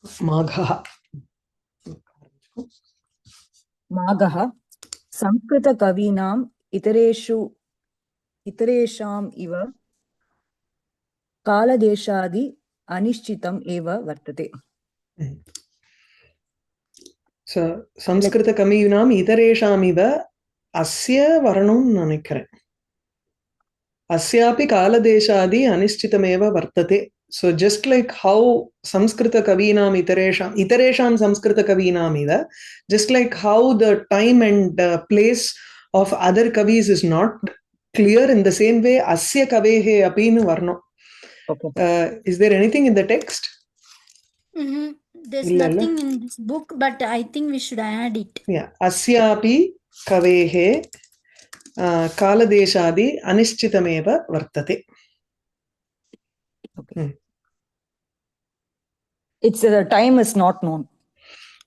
Magha. Magha. Sanskritakavinam iteresham iva kaladeshadi anishchitam eva vartate. So, Sanskrita Kaviunam Itaresham iva asya varanum nanikkaren. Asyapi kaladeshadi anishchitameva vartate. So just like how Samskrita Kavinam Itaresham Samskrita Kavinam iva, just like how the time and place of other kavis is not clear, in the same way Asya Kavehe apinu varno. Okay. Is there anything in the text? There's nothing in this book, but I think we should add it. Yeah. Asyapi Kavehe Kaladeshadi Anishchitameva vartate. Okay. It's the time is not known.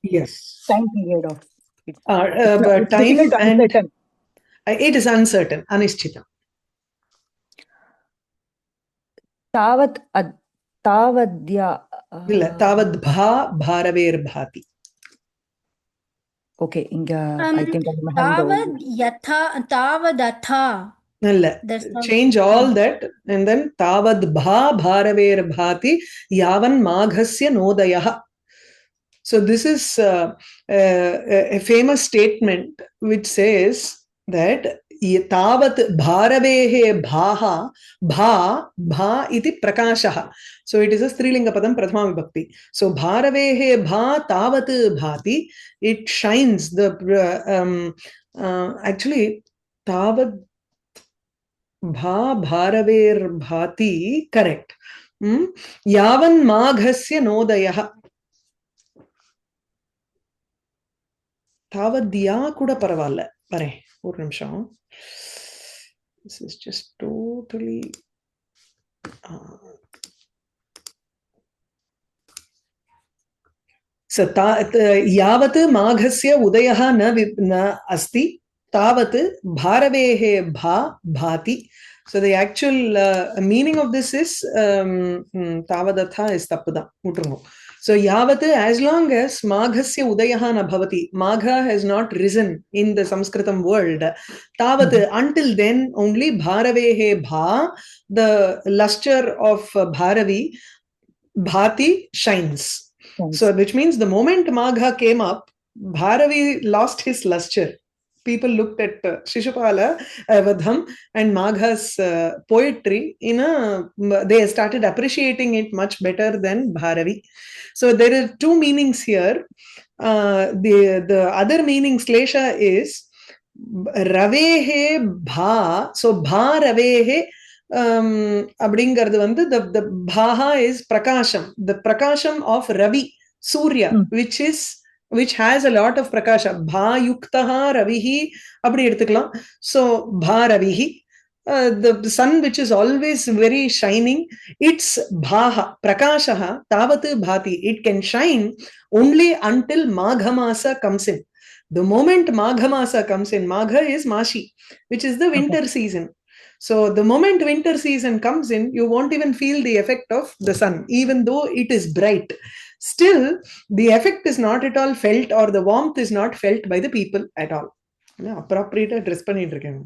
Yes. Time period of it. But time and uncertain. It is uncertain, anishchitam. Tavat tavadya. Tavadbha bharaver bhati. Okay, I think I'm Tavad yatha tavadatha. Change all that and then tavadbha bharaver bhati yavan maghasya nodayah. So this is a famous statement which says that tavat bharavehe bhaha bha iti prakashah. So it is a strilinga padam prathama vibhakti. So bharavehe bha tavat bhati, it shines. The actually tavat bha bharaver bhati, correct. Yavan maghasya nodayah. Tavadya kuda paravalla. Pare, oru nimisham. This is just totally. So, yavat maghasya udayah na asti, tavat bharavehe bha bhati. So the actual meaning of this is tavadatha is tappuda. So yavat, as long as maghasya udayah na bhavati, Magha has not risen in the Sanskritam world, tavat, until then only bharavehe bha, the luster of Bharavi, bhati shines. So which means the moment Magha came up, Bharavi lost his luster. People looked at Shishupala, Vadham and Magha's poetry they started appreciating it much better than Bharavi. So there are two meanings here. The other meaning, Slesha, is Ravehe Bha. So Bha Ravehe அப்படிங்கிறது வந்து the bhaha is prakasham, the prakasham of Ravi, Surya, which has a lot of prakasha. Bha yuktaha ravihi அப்படி எடுத்துக்கலாம். So bha ravihi, the sun which is always very shining, it's bhaha, prakashaha, tavat bhati. It can shine only until Magha Masa comes in. The moment Magha Masa comes in, Magha is Mashi, which is the winter season. So the moment winter season comes in, you won't even feel the effect of the sun, even though it is bright. Still, the effect is not at all felt, or the warmth is not felt by the people at all. Appropriate dress பண்ணிட்டு இருக்கேன்.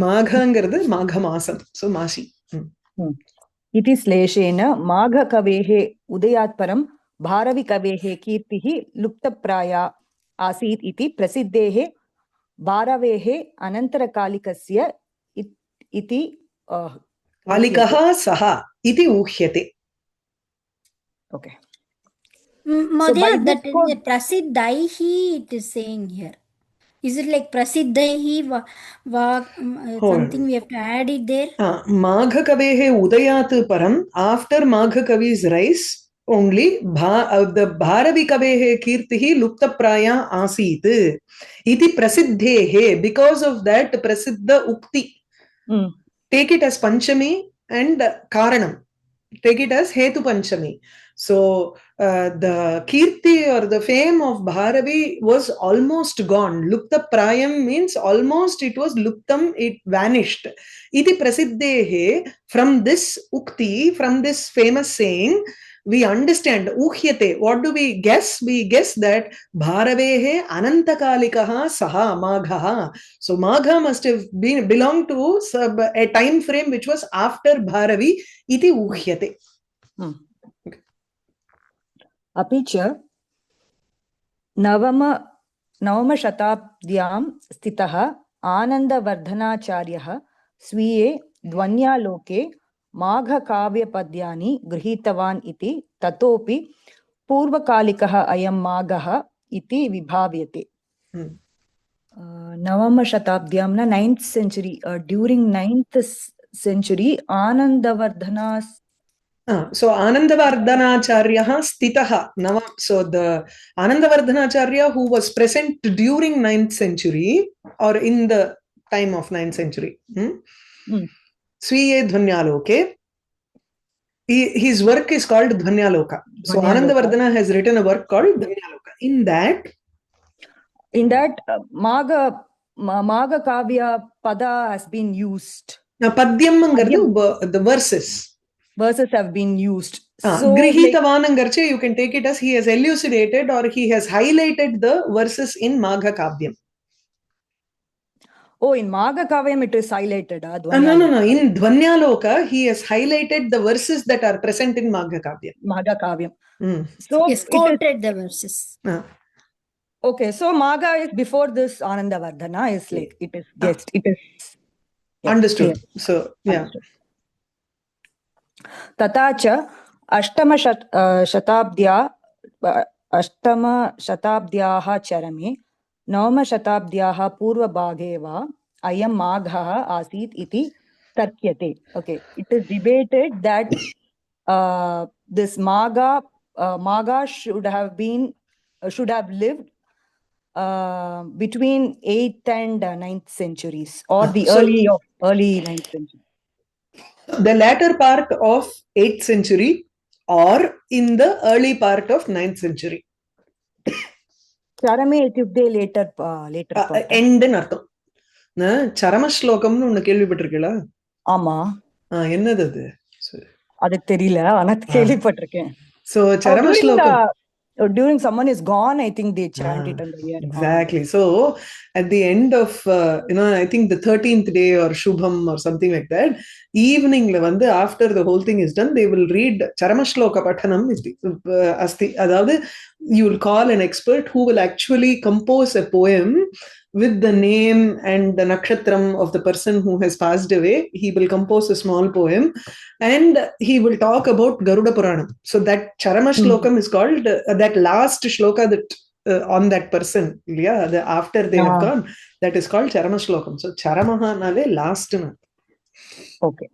மாகங்கிறது மாக மாசம். So மாசி. इति श्लेषेण माघकवेः उदयात् परं भारविकवेः कीर्तिः लुप्तप्राया आसीत् इति प्रसिद्धेः भारवेः अनन्तरकालिकस्य इति कालिकः सः इति उह्यते. Okay. Madhya, that is the prasiddaihi it is saying here. Is it like prasiddaihi something we have to add it there? Magha kavehe udayat param, after Magha kavi's rise, only the Bharavi kavehe kirtihi luptapraya asit iti prasiddhehe, because of that prasiddha ukti. Take it as Panchami and Karanam. Take it as Hetu Panchami. So the kirti or the fame of Bharavi was almost gone. Lupta prayam means almost it was luptam, it vanished. Iti prasiddehe, from this ukti, from this famous saying, we understand, uhyate, what do we guess? We guess that Bharavehe anantakalikaha saha maghaha. So Magha must have been belonged to a time frame which was after Bharavi, iti uhyate. अपि च नवमशताब्द्यां स्थितः आनन्दवर्धनाचार्यः स्वीये ध्वन्यालोके माघकाव्यपद्यानि गृहीतवान् इति ततोपि पूर्वकालिकः अयं माघः इति विभाव्यते. नवमशताब्द्यां न 9th century, during 9th century Anandavardhana. So Anandavardhanacharya stitaha. So the Anandavardhanacharya who was present during 9th century or in the time of 9th century. Swiye Dhvanyaloke. His work is called Dhvanyaloka. So Anandavardhana has written a work called Dhvanyaloka. In that Magha Kavya Pada has been used. Now Padyam, the verses. Verses have been used. So Grihitavanangarche, you can take it as he has elucidated or he has highlighted the verses in Magha Kavyam. Oh, in Magha Kavyam it is highlighted. No. In Dhvanyaloka, he has highlighted the verses that are present in Magha Kavyam. Magha Kavyam. So he has quoted the verses. Okay, so Magha is before this Anandavardhana is like it is guessed. It is understood. Clear. So yeah. Understood. तथा च अष्टमशताब्द्याः चरमे नवमशताब्द्याः पूर्वभागे वा अयं माघः आसीत् इति तर्क्यते. Okay, it is debated that this Magha should have lived between 8th and 9th centuries or the early 9th century. The latter part of 8th century or in the early part of 9th century. Charame ityukte later end in artham. Na charama shlokam nu unna kelvipattirukela? Ama. Ennadhu adu? Adu theriyala ana kelvipattiruken. So charama shlokam during someone is gone, I think they chant it on the year. Exactly. So at the end of, I think the 13th day or Shubham or something like that, evening, after the whole thing is done, they will read Charamashloka Pathanam Asti. Adavadu, you will call an expert who will actually compose a poem with the name and the nakshatram of the person who has passed away. He will compose a small poem and he will talk about Garuda Puranam. So that Charama Shlokam is called, that last shloka that on that person, after they have gone, that is called Charama Shlokam. So Charamaha nale last. Okay.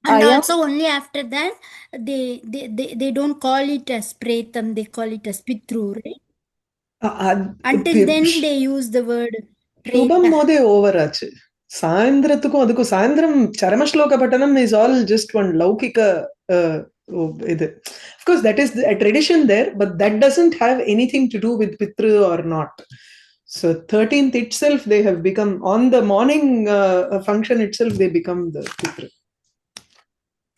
And also only after that, they don't call it as Pretam, they call it as Pitru, right? Until then they use the word Shubham mode over achu. Sayandrathukku adukku Sayandram Charamashloka Pattanam is all just one laukika of course that is a tradition there, but that doesn't have anything to do with Pitru or not. So 13th itself they have become, on the morning function itself they become the Pitru.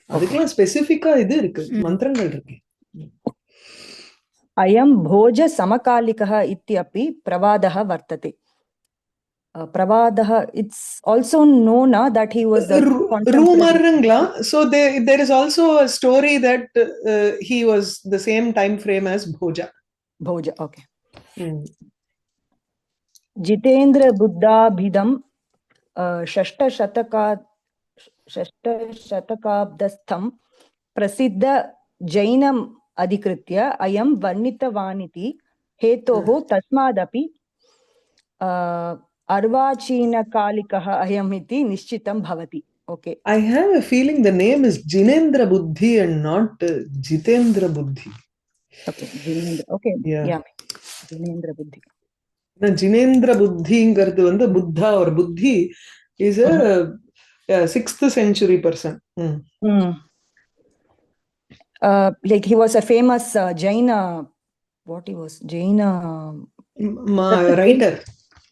Adukku specifica idu irukku, mantrangal irukku. अयं भोज समकालिकः इत्यपि प्रवादः वर्तते. Pravadaha, it's also known that he was the rumor. So there is also a story that he was the same time frame as Bhoja. Bhoja, okay. Jitendra Buddha Bhidam Shashta Shatakabdastham Prasiddha Jainam Adhikritya Ayam Varnitavaniti Hetoho Tasmadapi Arvachina Kalikaha Ayamiti Nishchitam Bhavati. Okay. I have a feeling the name is Jinendra Buddhi and not Jitendra Buddhi. Okay. Jinendra. Okay. Yeah. Jinendra Buddhi. Now, Jinendra Buddhi the Buddha or Buddhi is a 6th century person. Like he was a famous Jaina, what he was? Jaina writer.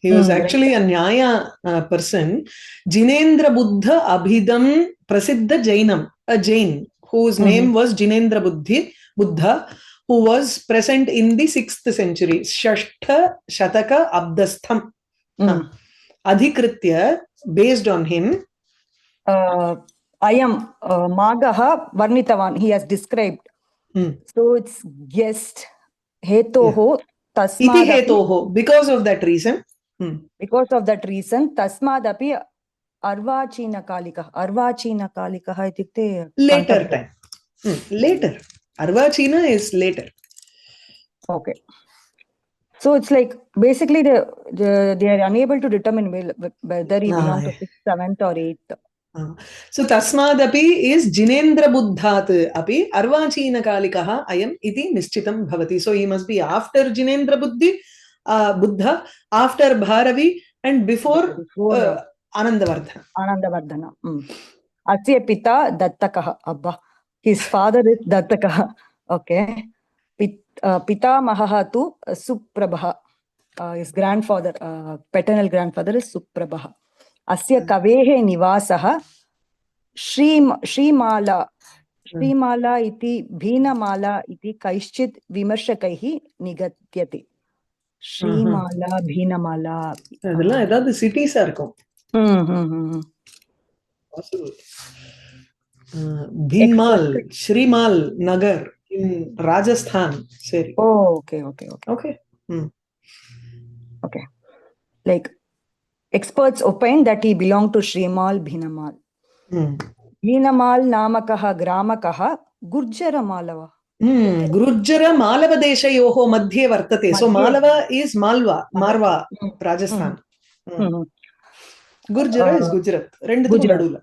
He was actually a Nyaya person. Jinendra Buddha Abhidam Prasiddha Jainam, a Jain, whose name was Jinendra Buddha, who was present in the 6th century. Shashtha Shataka Abdastham. Adhikritya, based on him. Ayam Magha Varnitavan, he has described. So it's guessed. Hetoho Iti Tasmadapi. hetoho, because of that reason. Because of that reason, Tasmadapi Arvachina Kalika. Arvachina Kalika itukte Later time. Later. Arvachina is later. Okay. So it's like basically they are unable to determine whether he belongs to 6th, 7th or 8th. So Tasmadapi is Jinendra Buddhat api Arvachina Kalikaha ayam iti nishchitam bhavati. So he must be after Jinendra Buddha, after Bharavi, and before Anandavardhana. Anandavardhana. Asya Pita Dattakaha. Abba. His father is Dattakaha. Okay. Pita Mahahatu Suprabha. His grandfather, paternal grandfather is Suprabha. Asya Kavehe Nivasaha Shrimala iti Bhinamala iti Kaishchit Vimarshakaihi Nigatyati. Shrimala, Bhinamala. அதெல்லாம் ஏதாவது சிட்டிஸா இருக்கும். Possible. Bhinmal, Shrimal Nagar in Rajasthan. Seri. Oh, okay. Okay. Like experts opine that he belonged to Shrimal Bhinamal. Bhinamal Namakaha Gramakaha Gurjara Malava. Gurjara Malava Deshayoho Madhye Vartate. So Malava is Marwa, Rajasthan. Gurjara is Gujarat. Rendukum nadula.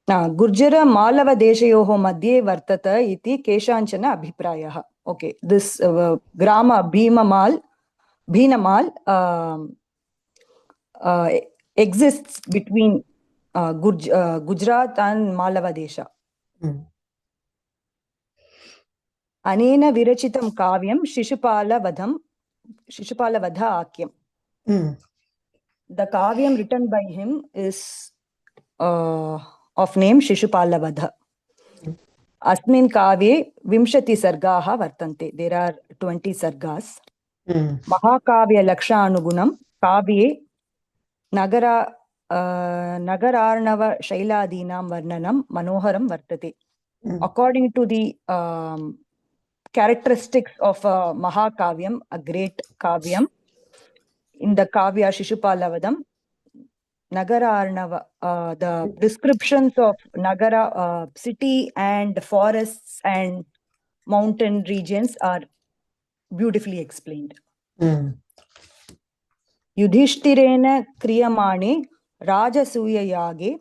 Gurjara Malava Deshayoho Madhye Vartata iti Keshanchana Abhiprayaha. Okay, this Grama Bhinamal exists between Gujarat and Malava Desha. Anena Virachitam Kavyam Shishupala Vadha Akyam. The Kavyam written by him is of name Shishupala Vadha. Asmin Kavye Vimshati Sargaha Vartante. There are 20 sargas. Mahakavya Lakshanugunam Kavye Nagararnava Shailadinam Varnanam Manoharam Vartate. According to the characteristics of Mahakavyam, a great Kavyam, in the Kavya Shishupala Vadam, Nagararnava, the descriptions of Nagara, city and forests and mountain regions are beautifully explained. Yudhishthirena Kriyamane Rajasuya Yage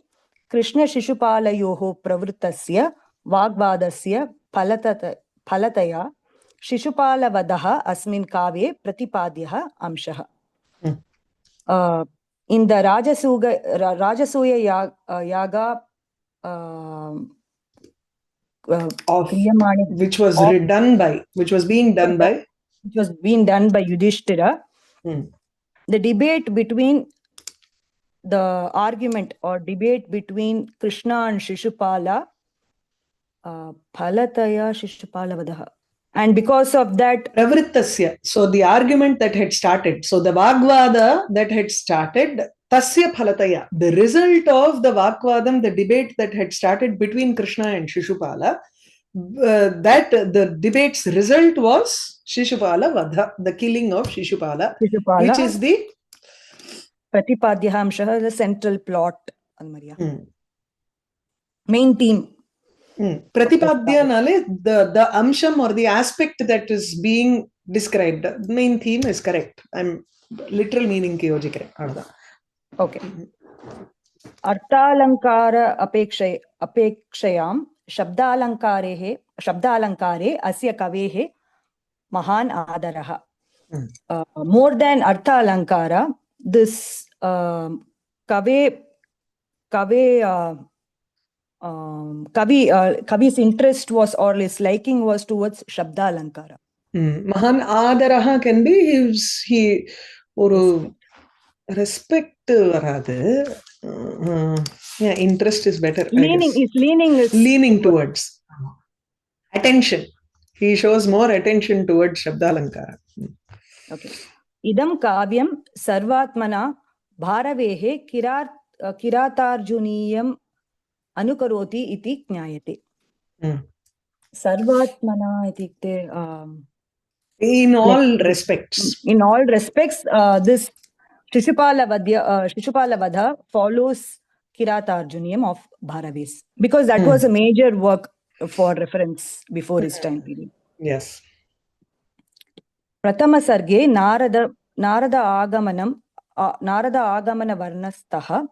Krishna Shishupalayoho Pravrittasya Vagvadasya Palataya Shishupala Vadaha Asmin Kave Pratipadyaha Amshaha. In the Rajasuya Yaga which was being done by Yudhishthira. The debate between the argument or debate between Krishna and Shishupala, Palataya Shishupala Vadaha. And because of that, Pravrittasya. So the argument that had started, so the Vagvada that had started, Tasya Phalataya. The result of the Vagvadam, the debate that had started between Krishna and Shishupala, that the debate's result was Shishupala Vadha, the killing of Shishupala, which is the Pratipadyahamshaha, the central plot, main theme. Pratipadya nale, the amsham or the aspect that is being described, main theme is correct. I'm literal meaning ki hoji correct. Okay. Arthalankara apekshayam shabdalankare asya kavehe mahan adaraha. More than Arthalankara, this kave Kavi's interest was, or his liking was towards Shabda Alankara. Mahan Adaraha can be he or respect varadu. Yeah, interest is better. Leaning towards attention. He shows more attention towards Shabda Alankara. Okay. Idam kavyam sarvatmana bharavehe kiratarjuniyam anukaroti iti jnayate. Sarvatmana itikte in all respects. In all respects, this Shishupala Vadha follows Kiratarjuniyam of Bharaves, because that was a major work for reference before his time period. Yes. Prathama Sarge Narada Agamana Varnastaha.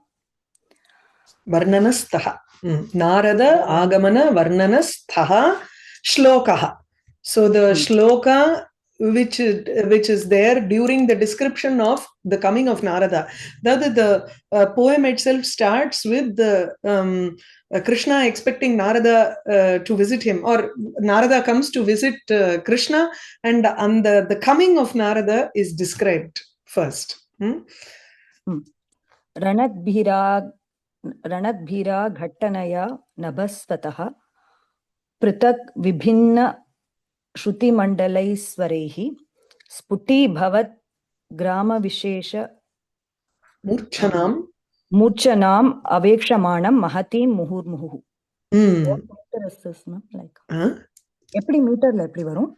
Narada Agamana Varnanastaha Shlokaha. So the shloka which is there during the description of the coming of Narada. The poem itself starts with the Krishna expecting Narada to visit him, or Narada comes to visit Krishna, and the coming of Narada is described first. Ranadbhira Ghattanaya Nabhasvataha Pritak Vibhinna Shruti Mandalaiswarehi Sputi Bhavat Grama Vishesha Murchanam Avekshamanam Mahatim Muhurmuhu. What meter is this, ma'am? Like, eppadi meter la eppadi varum?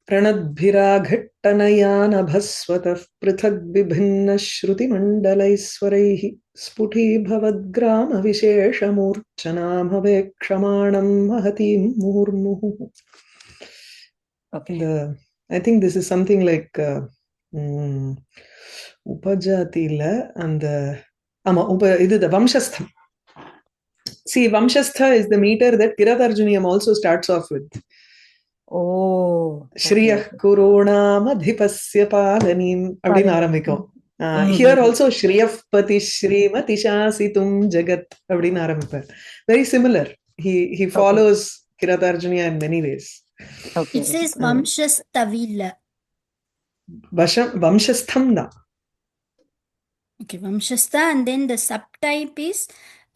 Pranadbhira ghattanaya nabhasvatah prithak vibhinna shruti mandalaiswaraihi sputi bhavat grama vishesha murchanam avekshamanam mahatim muhurmuhu. Okay. I think this is something like Upajatila and the Vamshastham. See, Vamshastha is the meter that Kiratarjuniyam also starts off with. Oh. Shriyah Kurona Madhipasya Padanim Abdin Aramiko. Here also Shriyah Pati Shrimati Shasitum Jagat Abdin Aramika. Very similar. He follows Kiratarjuniya in many ways. Okay. It says Vamshastavila. Vamshasthamna. Okay, Vamshastha, and then the subtype is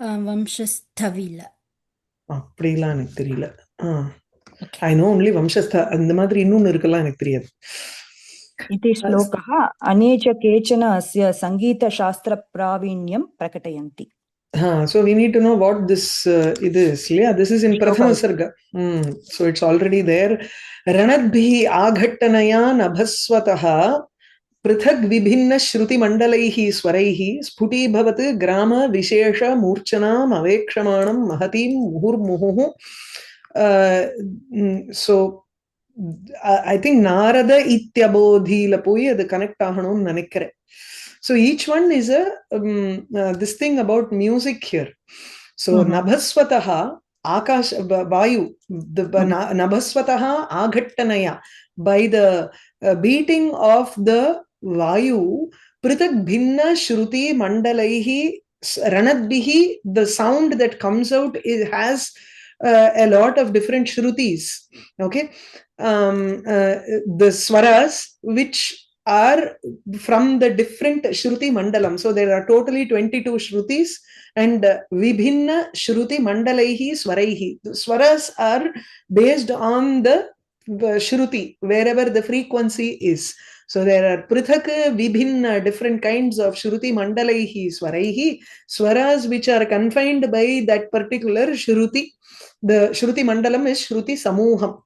Vamshastavila. அப்படிலாம் எனக்கு தெரியல. I know only Vamshastha. அந்த மாதிரி இன்னொன்னு இருக்கலாம் எனக்கு தெரியாது. Iti shlokaha anecha kechana asya Sangeeta Shastra Pravinyam prakatayanti. So we need to know what this is. Yeah, this is in Prathama Sarga. So it's already there. Ranadbhi aghattanaya nabhasvataha prithak vibhinna shruti mandalaihi swaraihi sputi bhavat grama vishesha murchanam avekshamanam mahatim muhurmuhu. So I think Narada ityabodhi la poi adu connect ahanum nanikkare. So each one is this thing about music here. So nabhasvataha akash vayu, the nabhasvataha aghattanaya, by the beating of the vayu, pritak bhinna shruti mandalaihi ranadbihi, the sound that comes out has a lot of different shrutis. Okay, the swaras which are from the different shruti mandalam. So there are totally 22 shrutis, and vibhinna shruti mandalaihi swaraihi. The swaras are based on the shruti, wherever the frequency is. So there are prithak vibhinna, different kinds of shruti mandalaihi swaraihi, swaras which are confined by that particular shruti. The shruti mandalam is shruti samuham.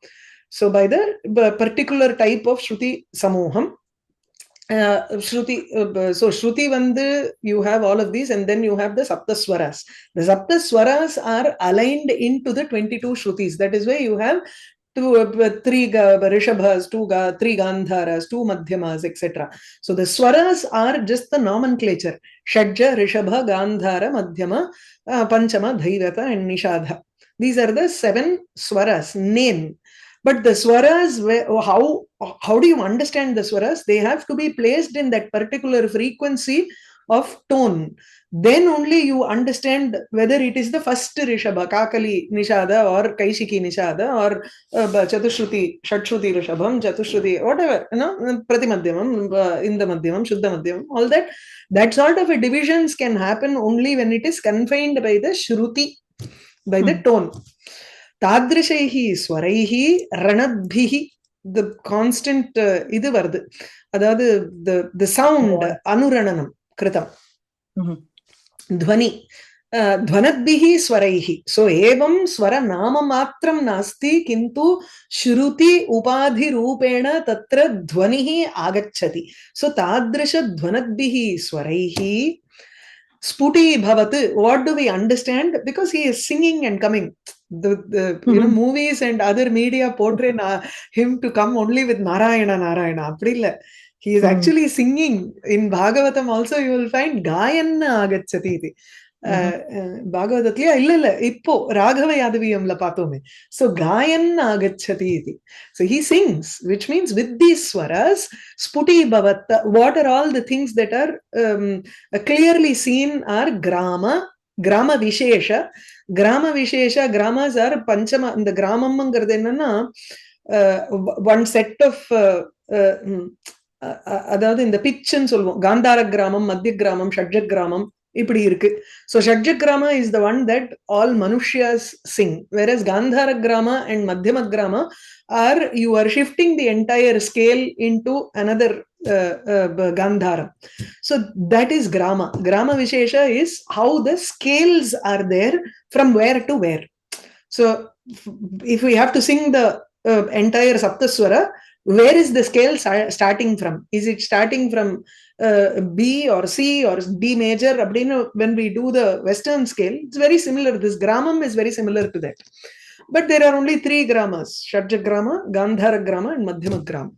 So by the particular type of shruti samuham, Shruti, so Shruti vandu, you have all of these, and then you have the Saptaswaras. The Saptaswaras are aligned into the 22 Shrutis. That is why you have three Rishabhas, three Gandharas, two Madhyamas, etc. So the Swaras are just the nomenclature. Shadja, Rishabha, Gandhara, Madhyama, Panchama, Dhairata, and Nishadha. These are the 7 Swaras, name. But the swaras, how do you understand the swaras? They have to be placed in that particular frequency of tone. Then only you understand whether it is the first Rishabha, Kakali Nishada or Kaishiki Nishada or Chatushruti, Shatshruti Rishabham, Chatushruti, whatever, Pratimadhyamam, Indamadhyamam, Shuddhamadhyamam, all that. That sort of a divisions can happen only when it is confined by the Shruti, by the tone. Tadrishaihi Swaraihi Ranadbhihi, the constant idu vardu. Adadu the sound, Anurananam, Kritam. Dhvani. Dhvanadbihi swaraihi. So, evam swara nama matram nasti kintu shruti upadhi rupena tatra dhvanihi agacchati. So, tadrisha dhvanadbihi swaraihi sputi bhavat. What do we understand? Because he is singing and coming. The movies and other media portray him to come only with Narayana, Narayana. He is actually singing. In Bhagavatam also you will find Gayanna agacchati. Bhagavatatliya illa ippo Raghava Yadaviyamla patome. So Gayanna agacchati. So he sings, which means with these swaras, sputi bhavat. What are all the things that are clearly seen are grama, grama vishesha. Grama vishesha, gramas are panchama. The gramam enna one set of அதாவது இந்த பிச்சுன்னு சொல்லுவோம். காந்தார கிராமம், மத்திய கிராமம், ஷட்ஜ கிராமம் இப்படி இருக்கு. So ஷட்ஜ கிராம is the one that all manushas sing, whereas Gandhara grama and Madhyama grama are you are shifting the entire scale into another Gandhara. So that is grama. Grama vishesha is how the scales are there from where to where. So if we have to sing the entire Saptaswara, where is the scale starting from? Is it starting from B or C or D major? When we do the Western scale, it's very similar. This gramam is very similar to that. But there are only 3 gramas: Shadja grama, Gandhara grama, and Madhyama grama.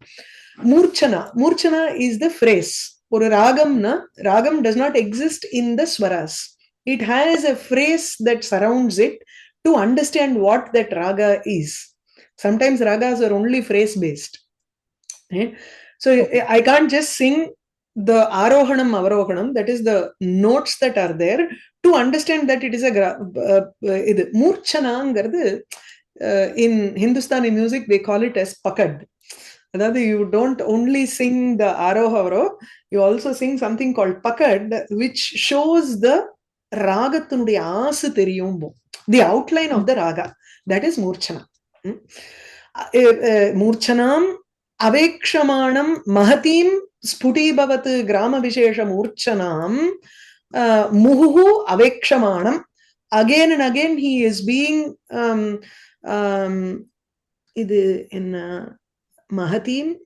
Murchana. Murchana is the phrase. For ragam does not exist in the swaras. It has a phrase that surrounds it to understand what that raga is. Sometimes ragas are only phrase based. Right? So I can't just sing the arohanam avarohanam, that is the notes that are there, to understand that it is a murchana. In Hindustani music they call it as pakad. That you don't only sing the aroha, you also sing something called pakad, which shows the ragathunudaiya aasu theriyum, the outline of the raga. That is murchana. Murchanam avekshamanam mahatim sputi bhavat grama vishesha murchanam muhu avekshamanam. Again and again he is being idu in mahatim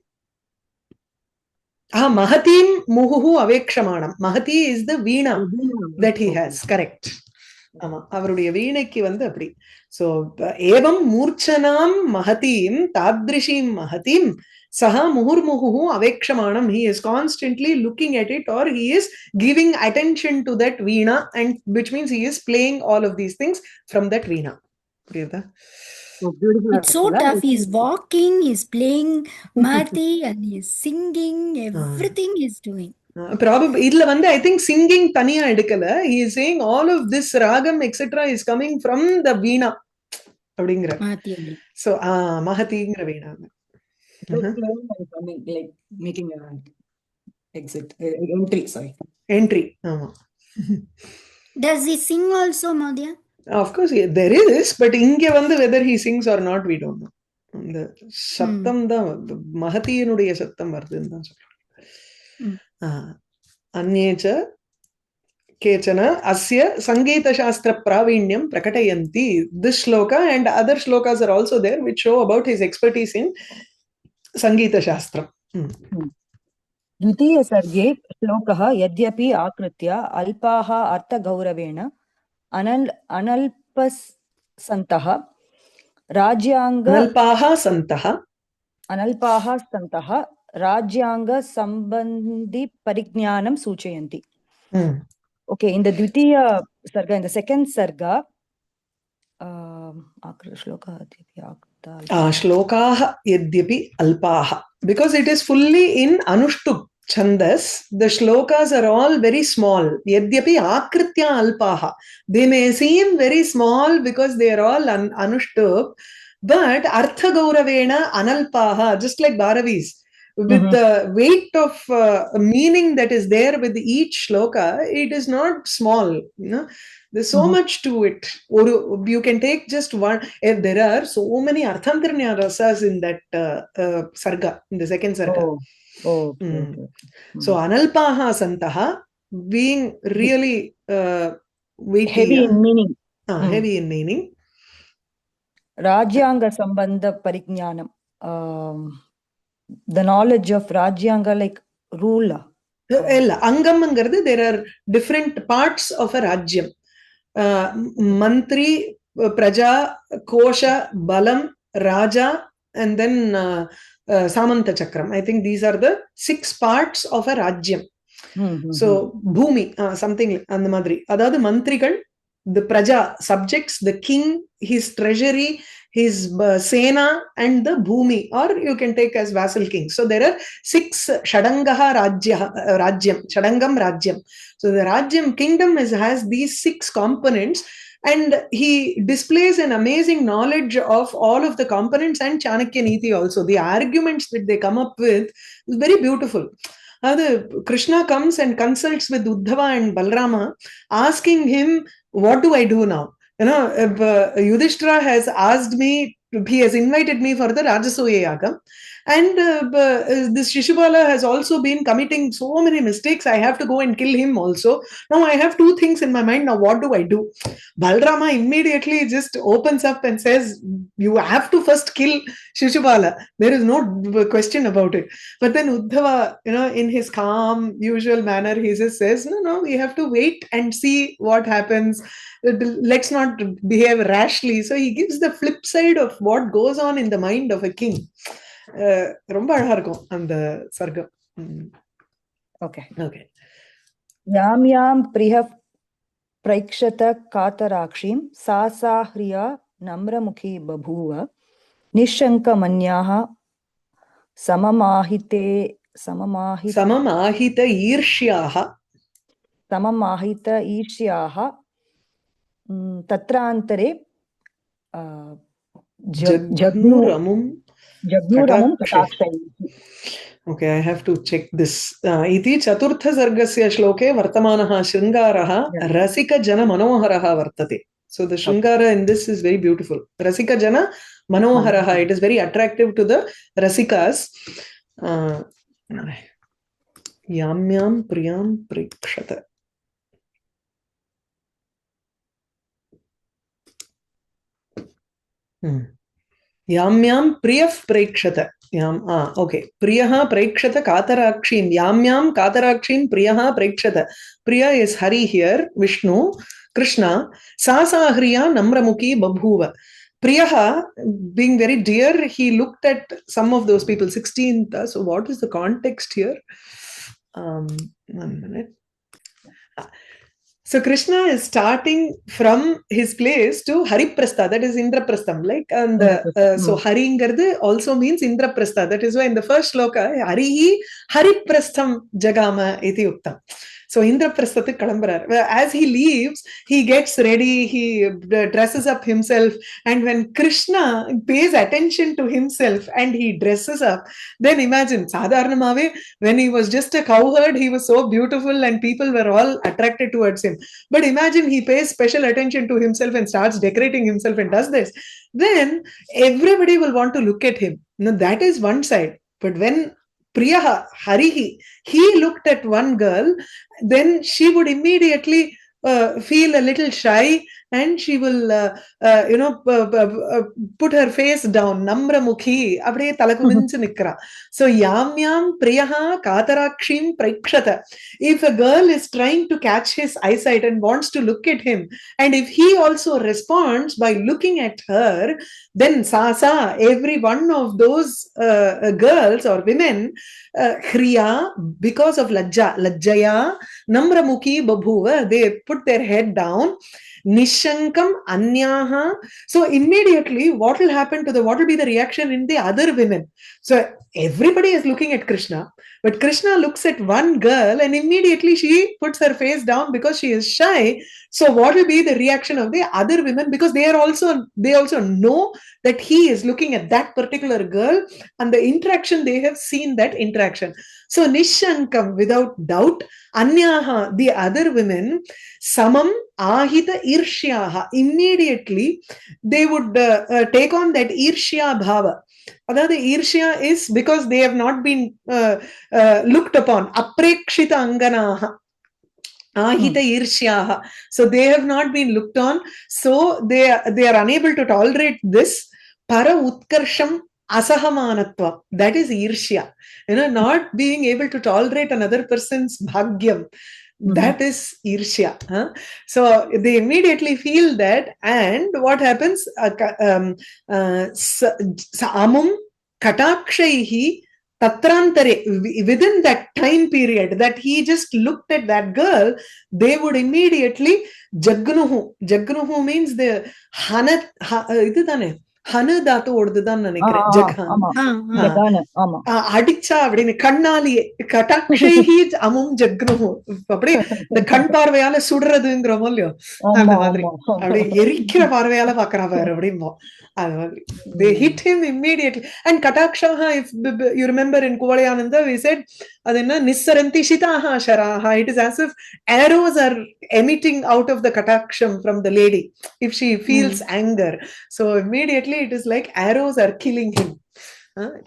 mahatim muhu avekshamanam. Mahati is the veena that he has. Correct. அவருடைய வீணைக்கு அப்படி. So evam murchanam mahatim tadrishim mahatim saha muhurmuhu avekshamanam. He is constantly looking at it, or he is giving attention to that veena, and which means he is playing all of these things from that veena. It's so tough. He's walking, he's playing Mahati, and he's singing. Everything he's doing. Probably idla I think singing taniya edukala. He is saying all of this ragam etc is coming from the veena abingra. So mahatingra veena. Like making a exit entry. Sorry, entry. Does he sing also, Madhya? Of course there is, but inge whether he sings or not we don't know. The sattam da mahatiinuடைய சத்தம் வருதுன்னு தான் சொல்றேன். Anyecha kechana asya sangeeta shastra pravinyam prakatayanti. This shloka and other shlokas are also there which show about his expertise in sangeeta shastra. द्वितीय सर्गे श्लोकः यद्यपि आकृत्य अल्पाः अर्थगौरवेण अनल्पसन्तः राज्यांग राज्यांग संबंधी परिज्ञानं सूचयन्ति. Okay, in the Dvitiya Sarga, in the second Sarga, Shlokaha yadyapi alpaha, because it is fully in Anushtup. Chandas, the shlokas are all very small. Yadyapi akritya alpaha. They may seem very small because they are all anushtup, but artha gauravena analpaha, just like Bharavis. With the weight of meaning that is there with each shloka, it is not small. You know, there's so much to it. Or you can take just one. If there are so many arthantarnya rasas in that sarga, in the second sarga. Okay. So analpaha santaha, being really weighty, heavy in meaning. Heavy in meaning. Rajyanga sambandha pariknyanam. The knowledge of Rajyanga, like rule. Angamangardu, there are different parts of a Rajyam. Mantri, Praja, Kosha, Balam, Raja, and then Samanta Chakram. I think these are the 6 parts of a Rajyam. So, Bhumi, something and the Madri. Adadu Mantrikal, the Praja, subjects, the king, his treasury, his Sena, and the Bhumi, or you can take as vassal king. So, there are 6 Shadangaha Rajyam, Shadangam Rajyam. So, the Rajyam kingdom has these 6 components, and he displays an amazing knowledge of all of the components and Chanakya Niti also. The arguments that they come up with is very beautiful. Krishna comes and consults with Uddhava and Balrama, asking him, what do I do now? You know, Yudhishthira has asked me, he has invited me for the Rajasuya Yaga. And this Shishupala has also been committing so many mistakes. I have to go and kill him also. Now I have 2 things in my mind. Now what do I do? Balrama immediately just opens up and says, you have to first kill Shishupala. There is no question about it. But then Uddhava, you know, in his calm, usual manner, he just says, no, we have to wait and see what happens. Let's not behave rashly. So he gives the flip side of what goes on in the mind of a king. ரொம்ப அழகா இருக்கும் அந்த சர்க்கம். Okay. யாம் பிரிய பிரேக்ஷத காதராக்ஷீம் சாசாஹ்ரியா நம்ரமுகி பபூவ நிஷங்க மன்யாஹ சமமாஹித ஈர்ஷ்யாஹ தத்ராந்தரே ஜக்னுரமும் Okay, I have to check this. Iti chaturtha sargasya shloke vartamanaha shringaraha rasika jana manoharaha vartate. So the shringara in this is very beautiful. Rasika jana manoharaha. It is very attractive to the rasikas. Yamyam priyam prekshata. Yamyam priyaf prekshata. Okay. Priyaha prekshata katarakshim. Yamyam katarakshim priyaha prekshata. Priya is Hari here, Vishnu, Krishna. Sasahriya namramuki babhuva. Priyaha, being very dear, he looked at some of those people. 16th. So what is the context here? 1 minute. So Krishna is starting from his place to Hariprastha, that is Indraprastham, like, and so Haringardu also means Indraprastha. That is why in the first shloka, Harihi Hariprastham Jagama iti uktam. So Indraprasthathuk kalambarar. As he leaves, he gets ready, he dresses up himself, and when Krishna pays attention to himself and he dresses up, then imagine, sadharanamave, when he was just a cowherd, he was so beautiful and people were all attracted towards him. But imagine he pays special attention to himself and starts decorating himself and does this. Then everybody will want to look at him. Now that is one side. But when Priyaha, Harihi, he looked at one girl, then she would immediately feel a little shy and she will, put her face down. Namramukhi, abde talakuminchu nikra. So, yamyam priyaha katarakshim prekshata. If a girl is trying to catch his eyesight and wants to look at him, and if he also responds by looking at her, then sasa, every one of those girls or women, Hriya, because of lajjaya, namramuki babhuva, they put their head down. Nishankam Anyaha. So immediately, what will happen to what will be the reaction in the other women? So everybody is looking at Krishna, but Krishna looks at one girl and immediately she puts her face down because she is shy. So what will be the reaction of the other women? Because they also know that he is looking at that particular girl, and the interaction, they have seen that interaction. So Nishankam, without doubt, Anyaha, the other women, Samam Ahita Irshyaha, immediately they would take on that Irshya Bhava. The Irshya is because they have not been looked upon. Aprekshita Anganaha. Ahita Irshyaha. So they have not been looked on. So they are unable to tolerate this. Para Utkarsham Asahamanatva. That is Irshya. Not being able to tolerate another person's bhagyam. That is Irshya. So they immediately feel that, and what happens? Amum Katakshahi Tatrantare, within that time period that he just looked at that girl, they would immediately Jagnuhu. Jagnuhu means the Hana dhatu ஓடுதுதான் நினைக்கிறேன். அடிச்சா அப்படின்னு கண்ணாலியே கட்டாட்சைஹி அமும் ஜக்னுஹு, அப்படியே இந்த கண் பார்வையால சுடுறதுங்கிறோமோ இல்லையோ, அந்த மாதிரி அப்படியே எரிக்கிற பார்வையால பாக்குறா பாரு அப்படிமோ. அது மாதிரி they hit him immediately. And katakshaha, if you remember in Kuvalayananda, we said அது என்ன nissaranti shitaha sharaha. It is as if arrows are emitting out of the kataksham from the lady if she feels anger. So immediately it is like arrows are killing him.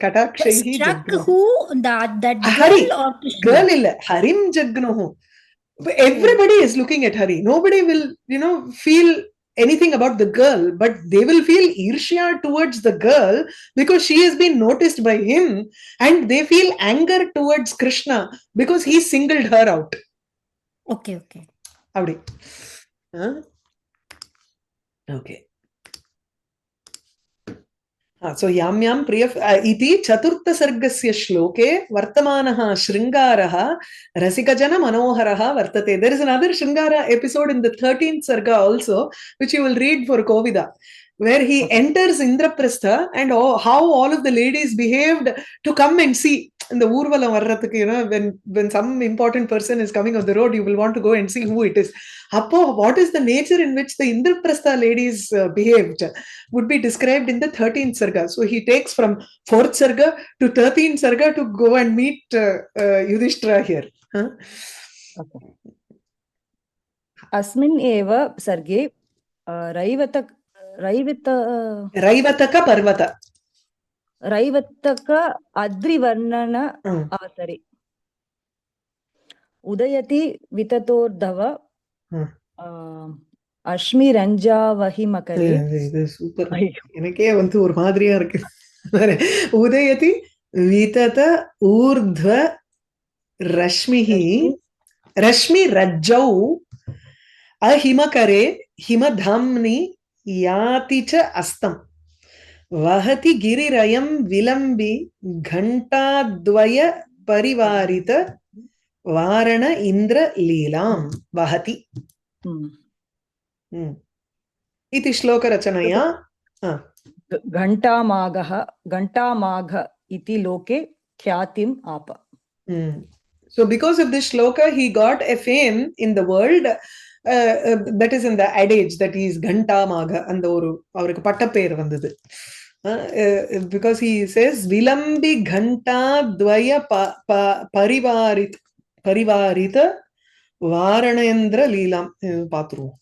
Katakshahi struck who? That girl Hari. or Krishna? Girl illa harim jagnuhu. Everybody is looking at Hari. Nobody will feel anything about the girl, but they will feel irshya towards the girl because she has been noticed by him, and they feel anger towards Krishna because he singled her out. Okay. Avdi. Okay. So yam priya iti chaturtha sargasya shloke vartamanaha shringaraha rasikajana manoharaha vartate. There is another shringara episode in the 13th sarga also, which you will read for Kovida, where he enters Indraprastha and how all of the ladies behaved to come and see. In the Urvalam varrathukku, when some important person is coming on the road, you will want to go and see who it is. Appo, what is the nature in which the Indraprastha ladies behaved would be described in the 13th sarga. So he takes from 4th sarga to 13th sarga to go and meet Yudhishthira here. Okay. Asmin eva sarge Raivataka Parvata. Raivataka Adrivarnana Avasare Udayati Vitatordhava Ashmi Ranjavahi Makare. இது super. எனக்கே ஒரு மாதிரியா இருக்கு. உதயதி விதத ஊர்த்வ ரஷ்மிஹி ரஷ்மி ரஜ்ஜௌ அஹிமகரே ஹிமதாம்னி யாதி ச அஸ்தம் வஹதி கிரிரயம் விலம்பி கண்டாத்வய பரிவாரித வாரண இந்திர லீலாம் வஹதி. इति श्लोकरचनया घंटामाघ इति लोके ख्यातिम आप. So because of this shloka, he got a fame in the world. That is in the adage that he is Ghantamagha, and அவருக்கு பட்ட பேர் வந்தது. Because he says vilambi ghanta dvaya parivarita varanendra leelam. பாத்துருவோம்.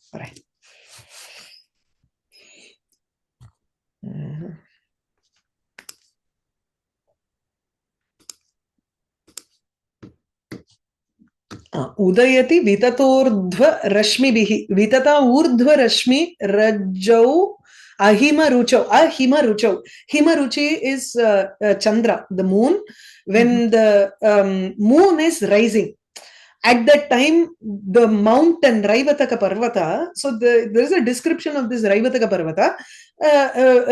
उदयति विततोर्ध्व रश्मिभिः वितता ऊर्ध्व रश्मि रज्जौ अहिमरुचौ. Himaruchi is Chandra, the moon. When the moon is rising, at that time the mountain Raivataka Parvata, so there is a description of this Raivataka Parvata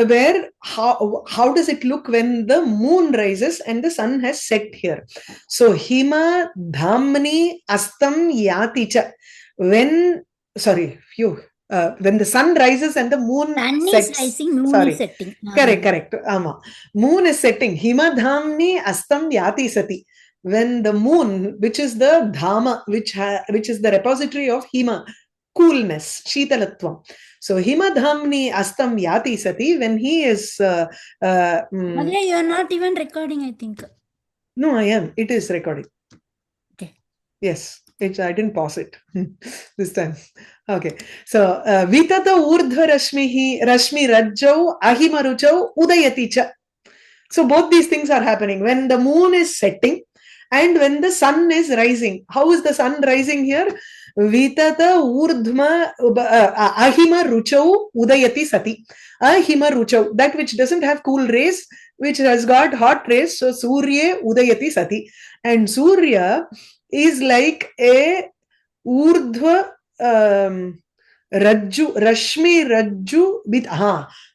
where how does it look when the moon rises and the sun has set here. So hima dhamni astam yati cha, when when the sun rises and the moon Sun sets. is rising, moon Sorry. is setting. Correct. Moon is setting. Himadhamni astam yati sati. When the moon, which is the dhama, which is the repository of hima, coolness, shitalatvam. So himadhamni astam yati sati, when he is... Magha, you are not even recording, I think. No, I am. It is recording. Okay. Yes. I didn't pause it this time. Okay. So, Vitata urdhva rashmi rajjau ahimaruchau udayati cha. So, both these things are happening. When the moon is setting and when the sun is rising. How is the sun rising here? Vitata urdhma ahimaruchau udayati sati. Ahimaruchau, that which doesn't have cool rays, which has got hot rays. So, Surya udayati sati. And Surya is like a urdhva rashmi rajju with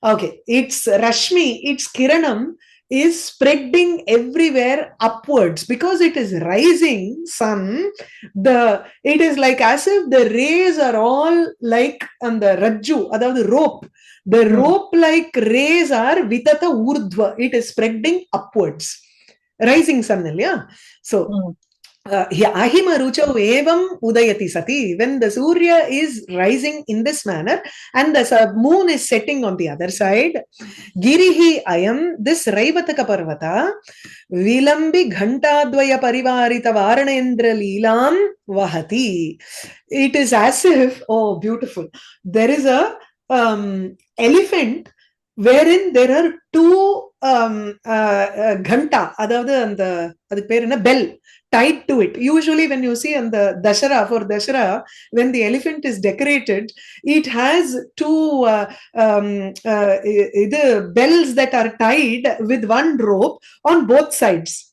okay, it's rashmi, its kiranam is spreading everywhere upwards because it is rising sun. It is like as if the rays are all like on the rajju, the rope. The rope like rays are vitata urdhva, it is spreading upwards, rising sun. Yeah. So Ahimaruchau evam udayati sati. When the Surya is rising in this manner and the moon is setting on the other side, Girihi ayam, this Raivataka Parvata, Vilambi Ghantadvaya Parivarita Varanendra Leelam Vahati. It is as if, oh, beautiful. There is a elephant wherein there are two ghanta, the bell tied to it. Usually when you see on the Dashara, when the elephant is decorated, it has two the bells that are tied with one rope on both sides.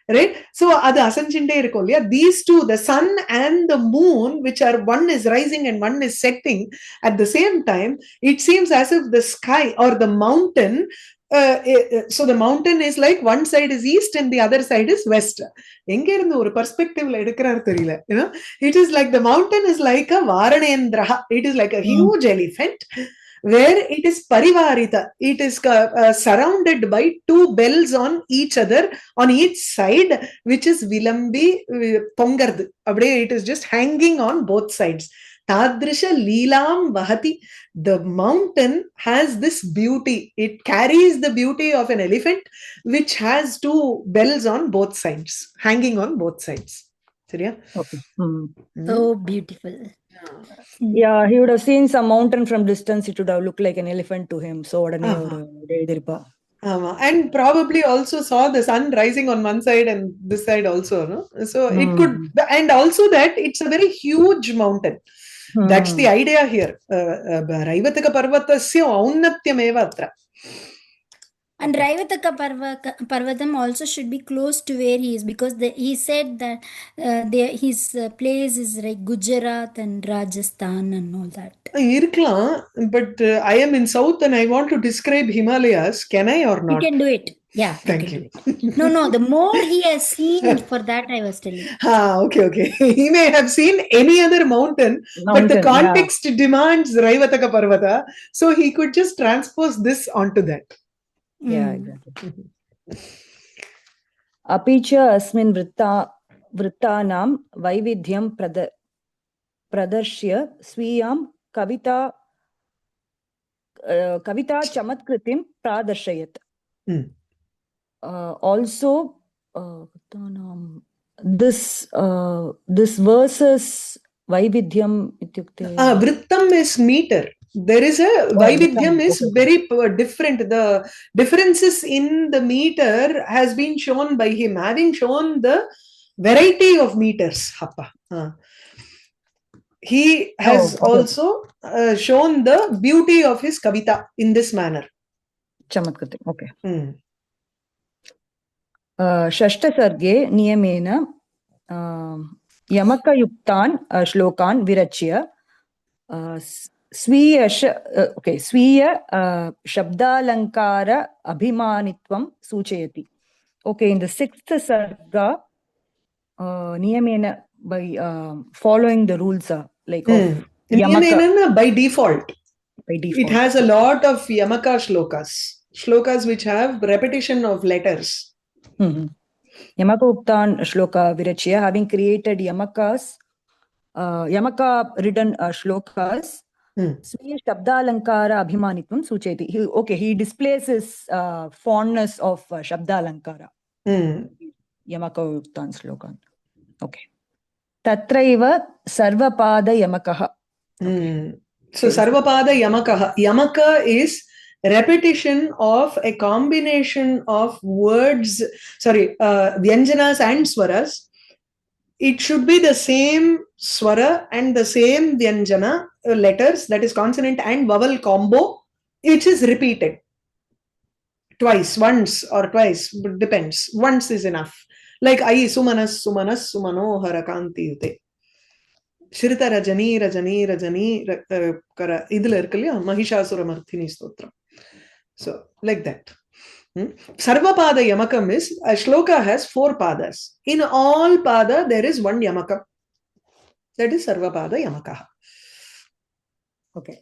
Right? So, these two, the sun and the moon, which are one is rising and one is setting at the same time, it seems as if the sky or the mountain, so the mountain is like one side is east and the other side is west. Perspective, it is like the mountain is like a Varanendra. It is like a huge elephant where it is parivarita. It is surrounded by two bells on each other, on each side, which is vilambi pongardu. It is just hanging on both sides. Tadrisha Leelam Vahati. The mountain has this beauty. It carries the beauty of an elephant, which has two bells on both sides, hanging on both sides. Okay. So beautiful. Yeah, he would have seen some mountain from distance. It would have looked like an elephant to him. So, and probably also saw the sun rising on one side and this side also. No? So it could, and also that it's a very huge mountain. That's the idea here. Raivataka Parvatasya Aunnatyamev atra. And Raivataka Parvatam also should be close to where he is, because he said that his place is like Gujarat and Rajasthan and all that. But I am in South and I want to describe Himalayas. Can I or not? You can do it. Yeah. Thank you. No, the more he has seen, for that I was telling. Okay. He may have seen any other mountain, but the context demands Raivataka Parvata. So he could just transpose this onto that. Yeah, exactly. Apicha asmin vrittanam vaividhyam pradarshya swiyam kavita chamatkritim pradarshayat. Also, this versus vaividhyam ityukte. Vrittam is meter. There is a Vaividhyam is very different. The differences in the meter has been shown by him, having shown the variety of meters. He has also shown the beauty of his Kavita in this manner. Chamatkritim. Okay. Shashta Sarge Niyamena Yamaka Yuktan Shlokan Virachya Swiya Shabdalankara Abhimanitvam Suchayati. Okay, in the 6th Sarga, Niyamena, by following the rules of Yamaka By default. by default. It has a lot of Yamaka shlokas which have repetition of letters. Yamaka Uptan Shloka Virachya, having created Yamaka written shlokas, Swiya Shabdalankara Abhimanitvam Sucheti. He displays his fondness of Shabdalankara. Yamaka Uptan Shlokan. Okay. Tatraiva Sarvapada Yamakaha. So Sarvapada Yamakaha. Yamaka is repetition of a combination of words, Vyanjanas and Swaras. It should be the same Swara and the same Vyanjana letters, that is consonant and vowel combo, which is repeated twice, once or twice, depends. Once is enough. Like Ai Sumanas, Sumanas, Sumano Harakanti Yute. Shrita Rajani, Rajani, Rajani, idhula irukku illaya, Mahishasura Marthini Stotram. So, like that. Sarvapada Yamakam is, a shloka has 4 padas. In all pada, there is one Yamakam. That is Sarvapada Yamakaha. Okay.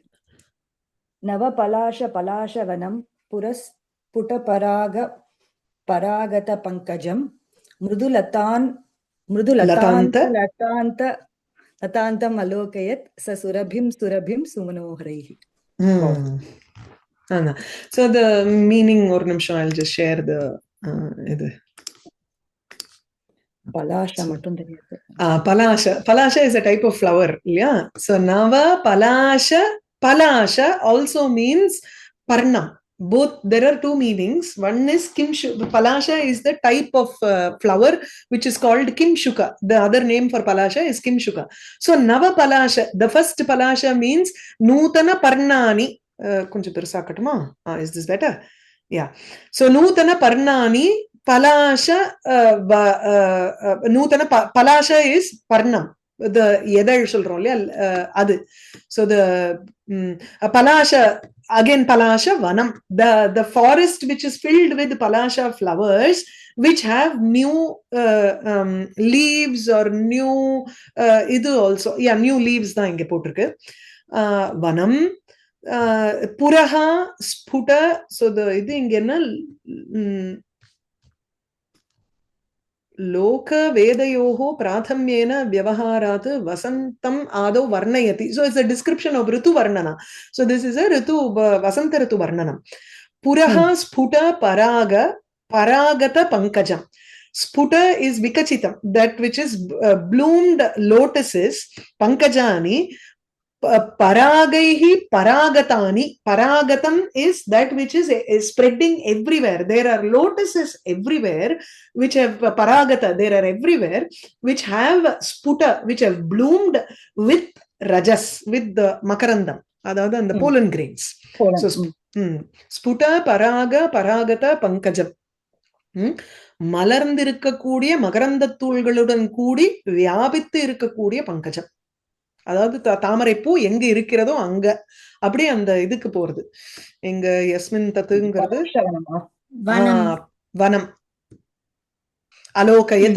Nava Palasha Palasha Vanam Puras Puta Paraga Paragata Pankajam Mrudulatan Latanta Malokayat Sasurabhim Surabhim Sumanohreihi. So the meaning or nimsham, I'll just share the Palasha Palasha is a type of flower. Yeah. So Nava Palasha also means Parnam. Both, there are 2 meanings. One is Kimshuka. Palasha is the type of flower which is called Kimshuka. The other name for Palasha is Kimshuka. So Nava Palasha, the first Palasha means Nutana Parnani. Is this better? Yeah. So Nutana Parnani, Palasha, Nutana Palasha is Parnam. The Yedar Shulrol, Adu. So the Palasha, again Palasha Vanam, the forest which is filled with Palasha flowers, which have new leaves or new new leaves da inge potirukku. Vanam. Puraha Sputa, so the idu ingenna Loka Vedayoho Prathamyena Vyavaharat Vasantam Ado Varnayati. So it's a description of Ritu Varnana. So this is a Ritu Vasanta Ritu Varnanam. Puraha Sputa Paraga Paragata Pankajam. Sputa is Vikachitam, that which is bloomed lotuses, Pankajani. Paragaihi Paragatani. Paragatam is that which is spreading everywhere. There are lotuses everywhere which have Paragata. There are everywhere which have Sputa, which have bloomed with Rajas, with the Makarandam, other than the pollen grains. So Sputa Paraga Paragata Pankajam. மலர்ந்திருக்கக்கூடிய மகரந்தத்தூள்களுடன் கூடி வியாபித்து இருக்கக்கூடிய பங்கஜம். அதாவது தாமரை பூ எங்க இருக்கிறதோ அங்க அப்படியே அந்த இதுக்கு போறது. எங்க யஸ்மின் தத்துங்கிறது வனம். Alokayat.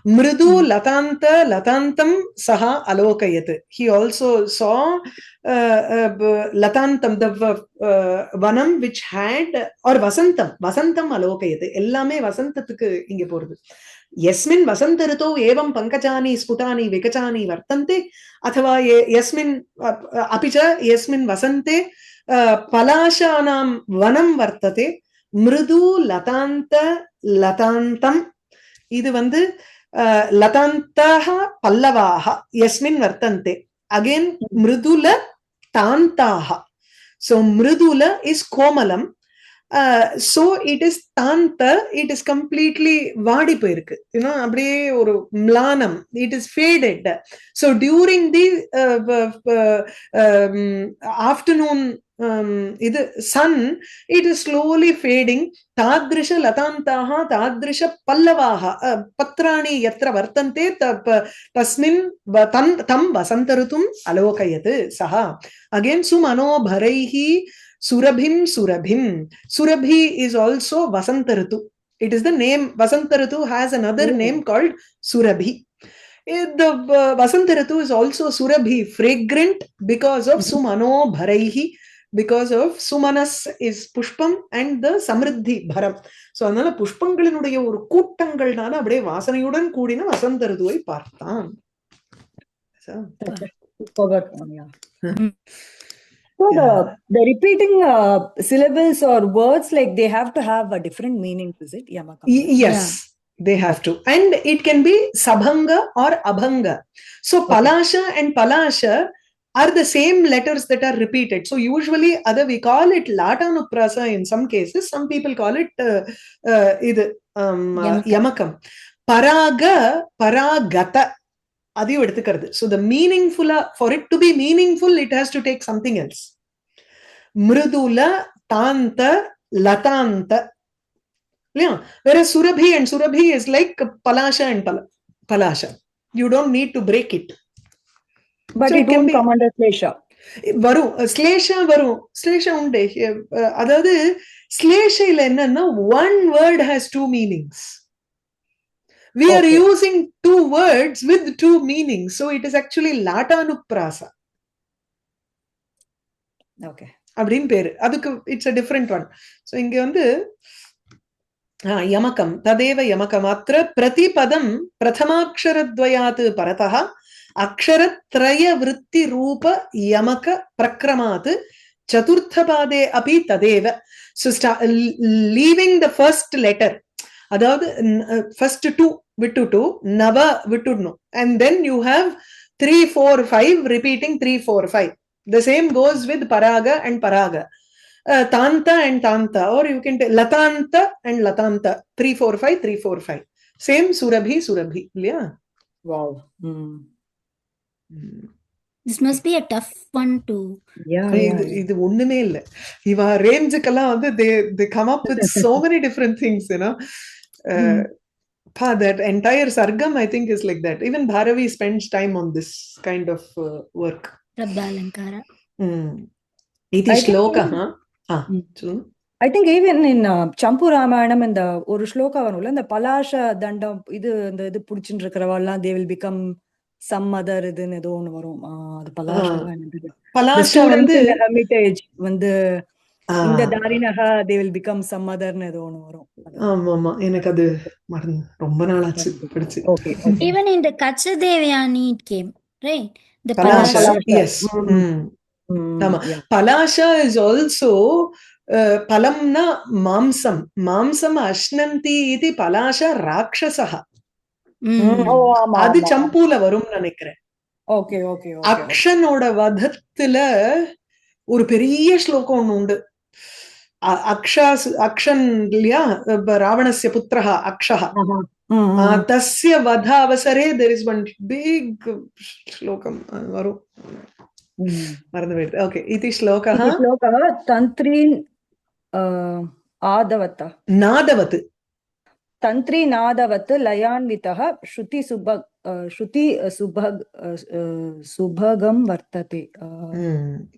Mridu latantam saha alokayat. He also saw latantam, the vanam which had, or vasantam alokayat. Ellame vasantathukku inge porudhu. Yasmin vasantarito evam pankajani sputani vikachani vartante athava yasmin apicha yasmin vasante palashanam vanam vartate mridu latantam. இது வந்து லதாந்தஹ பல்லவாஹ யஸ்மின் வர்த்தந்தே. Again மிருதுல தாந்தாஹ. So மிருதுல is கோமலம். So it is tanta, it is completely வாடி போயிருக்கு. அப்படியே ஒரு ம்லானம். It is faded. So during the afternoon sun, it is slowly fading. Tadrisha latantaha tadrisha pallavaha patrani yatra vartante tasmin tam vasantarutum alokayat saha. Again sumano bharaihi surabhim. Surabhi is also vasantaratu. It is the name. Vasantaratu has another name called surabhi. The Vasanta Ritu is also Surabhi, fragrant because of Sumano Bharaihi, because of Sumanas is Pushpam and the Samriddhi Bharam. So, அதனால புஷ்பங்களினுடைய ஒரு கூட்டங்கள்னால அப்படியே வாசனையுடன் கூடின வசந்த ரிதுவை பார்த்தான். Forgot one, yeah. So the repeating syllables or words, like they have to have a different meaning, is it? Yamakam. Yes, they have to. And it can be Sabhanga or Abhanga. So Palasha and Palasha are the same letters that are repeated. So usually we call it Latanuprasa in some cases. Some people call it Yamakam. Paraga, Paragata. அதையும் எடுத்துக்கிறது. So the meaningful, for it to be meaningful, it has to take something else. Mridula, Tanta, Latanta. Yeah. Whereas Surabhi and Surabhi is like Palasha and Palasha. You don't need to break it. But so it won't come under Slesha. வரும் ஸ்லேஷா வரும் ஸ்லேஷா உண்டு. அதாவது ஸ்லேஷைல என்னன்னா one word has two meanings. We are using two words with two meanings. So it is actually Latanuprasa. Okay. அப்படின்னு பேரு. அதுக்கு it's a different one. So இங்க வந்து யமகம் ததேவ யமகமாத்திர பிரதிபதம் பிரதமாக்ஷரத்வயாத் பரதः அக்ஷரத்ரய விருத்தி ரூப யமக பிரக்ரமாத் சதுர்த்தபாதே அபி ததேவ. So leaving the first letter, அதாவது first two விட்டு டூ நவ விட்டுடனு, and then you have 3 4 5 repeating 3 4 5. The same goes with paraga and paraga, tanta and tanta, or you can take latanta and latanta, 3 4 5 3 4 5. Same surabhi surabhi. Yeah. Wow. This must be a tough one to. Yeah. இது ஒண்ணுமே இல்ல. இவ ரேஞ்சுக்கெல்லாம் வந்து they come up with so many different things, you know. That entire sargam, I think, is like that. Even Bharavi spends time on this kind of work. Prabdalankara. Iti shloka, I think even in Champu Ramayanam, in the ஒரு ஸ்லோகா வரும்ல, இந்த பலாஷ தண்டம் இது இந்த இது புடிச்சிட்டு இருக்கிறவெல்லாம் they will become some other இதுன்னு ஏதோ ஒன்று வரும். அது பலாஷாவா என்னது? பலாஷா வந்து ஹெர்மிட்டேஜ் வந்து இந்த தாரினகா they will become some otherன்னு ஏதோ ஒன்று வரும். ஆமா, எனக்கு அது மறந்து ரொம்ப நாளாச்சு படிச்சு. Even in the Kachadevayani it came, right? The Palasha. Yes. ஆமா. Palasha is also palamna mamsam. Mamsam ashnanti iti palasha rakshasah. அது சம்பூல வரும் நினைக்கிறேன். ஓகே. அக்ஷனோட வதத்துல ஒரு பெரிய ஸ்லோகம் ஒண்ணு உண்டு. அக்ஷன் இல்லையா, ராவணஸ்ய புத்திரஹ அக்ஷஹ. தஸ்ய வத அவசரே there is one big ஸ்லோகம் வரும், மறந்து போயிடுது. ஓகே. இது ஸ்லோகः தந்த்ரீன் ஆதவத நாதவத் தந்த்ரி நாதவத் லயான்விதः ஸ்ருதி சுபகம் வர்த்ததே.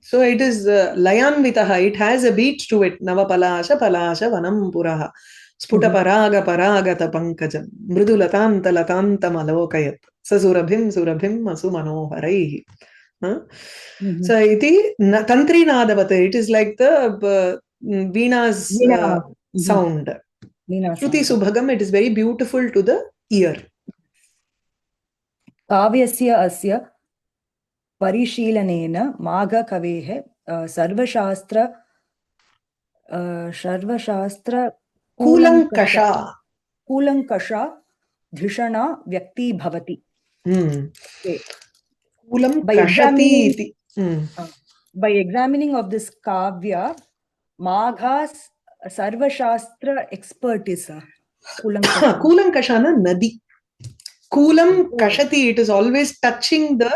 So it is layanvitah. It has a beat to it. Navapalasha palasha vanam puraha sputa paraga paragata pankajam mridulatantam latantam alokayat sasurabhim surabhim asu manoharaihi. So iti tantri nadavat. It is like the Veena's sound. Shruti subhagam. It is very beautiful to the ear. काव्यस्य अस्य परिशीलनेन माघ कवेः सर्वशास्त्र कूलङ्कषा धिषणा व्यक्ति भवति. By examining of this kavya, Magha's sarvashastra expert is Kulankashana nadi. Kulam kashati, it is always touching the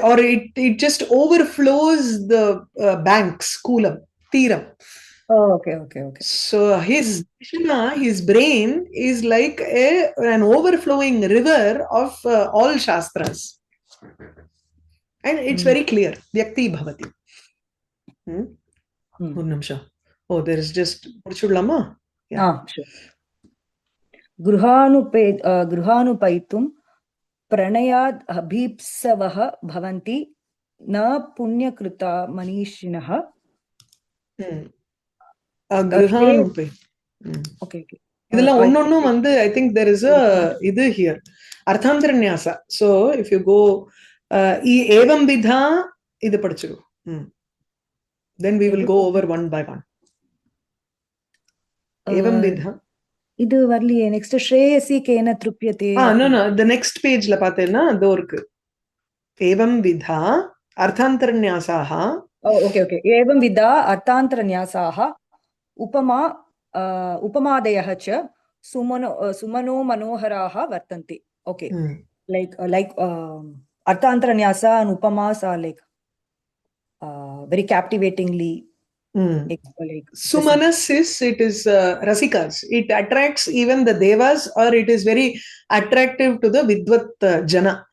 or it just overflows the banks. Kulam, Tiram. Okay. So his brain is like an overflowing river of all shastras, and it's very clear. Vyakti bhavati. Oh, there is just Sure. गृहानुपैतुं प्रणयाद् अभीप्सवः भवन्ति न पुण्यकृता मनीषिणः. கிருஹானுபை. Okay. இதெல்லாம் ஒன்னொன்னும் வந்து I think there is a இது here அர்த்தாந்தரநியாசா. So if you go ஏவம் விதா இது படிச்சுக்கோ. Then we will go over one by one. ஏவம் விதா இது வரலையே. Next Shreyasi Kena த்ருப்யதே. no the next pageல பார்த்தேன்னா அதோ இருக்கு. ஏவம் விதா அர்த்தாந்தரநியாசாः. Okay okay. ஏவம் விதா அர்த்தாந்தரநியாசாः उपमादयः च सुमनो मनोहराः वर्तन्ते. Okay. Like Arthantaranyasa and upamas are like very captivatingly like Sumanas is, it is rasikas. It attracts even the devas, or it is very attractive to the vidvat jana.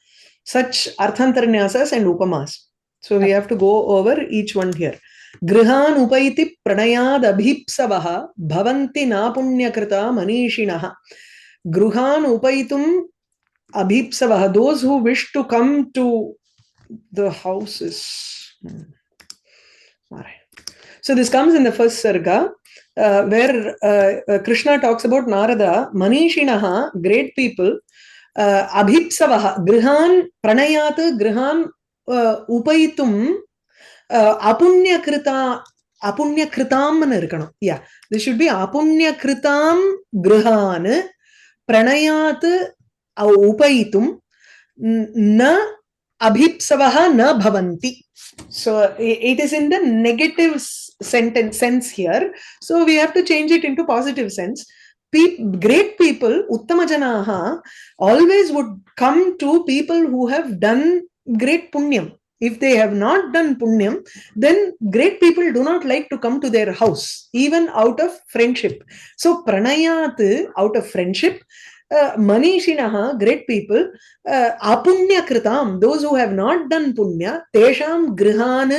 Such Arthantaranyasas and upamas. So we have to go over each one here. Grihan upaiti pranayad abhipsavaha bhavanti napunyakrita manishinaha. Grihan upaitum abhipsavaha, those who wish to come to the houses. All right. So this comes in the first sarga, where Krishna talks about Narada, manishinaha, great people, abhipsavaha, grihan pranayat, grihan upaitum apunyakritam irukano. Yeah, this should be apunyakritam grihan pranayat upaitum na abhipsavaha na bhavanti. So it is in the negative sense here. So we have to change it into positive sense. Great people, uttama janaha, always would come to people who have done great punyam. If they have not done punyam, then great people do not like to come to their house, even out of friendship. So pranayat, out of friendship, manishinaha, great people, apunyakritam, those who have not done punya, tesham grihan